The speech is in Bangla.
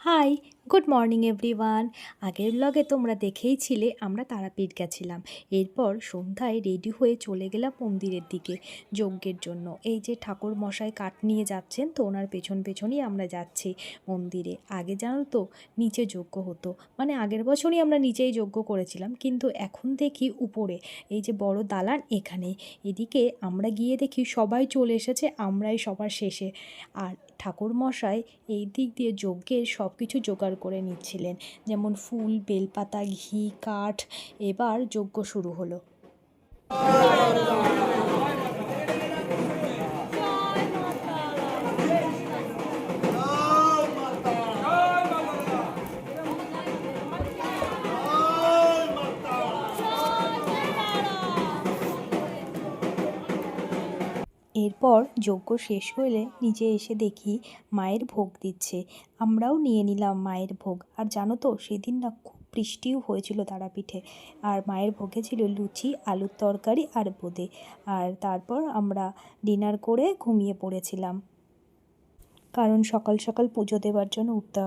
High, good morning everyone. আগের ব্লগে তোমরা দেখেইছিলে আমরা তারাপীঠ গেছিলাম। এরপর সন্ধ্যায় রেডি হয়ে চলে গেলাম মন্দিরের দিকে যজ্ঞের জন্য। এই যে ঠাকুর মশাই কাঠ নিয়ে যাচ্ছেন, তো ওনার পেছন পেছনই আমরা যাচ্ছি মন্দিরে। আগে জানো তো নিচে যজ্ঞ হতো, মানে আগের বছরই আমরা নিচেই যজ্ঞ করেছিলাম, কিন্তু এখন দেখি উপরে এই যে বড় দালান এখানে। এদিকে আমরা গিয়ে দেখি সবাই চলে এসেছে, আমরাই সবার শেষে। আর ঠাকুরমশাই এই দিক দিয়ে যজ্ঞের সব কিছু জোগাড় করে নিচ্ছিলেন, যেমন ফুল, বেলপাতা, ঘি, কাঠ। এবার যজ্ঞ শুরু হলো। এরপর যজ্ঞ শেষ হলে নিচে এসে দেখি মায়ের ভোগ দিচ্ছে। আমরাও নিয়ে নিলাম মায়ের ভোগ। আর জানো তো সেদিন না খুব বৃষ্টিও হয়েছিল তারাপীঠে। আর মায়ের ভোগে ছিল লুচি, আলুর তরকারি আর বোঁদে। আর তারপর আমরা ডিনার করে ঘুমিয়ে পড়েছিলাম, কারণ সকাল সকাল পুজো দেওয়ার জন্য উঠতে হবে।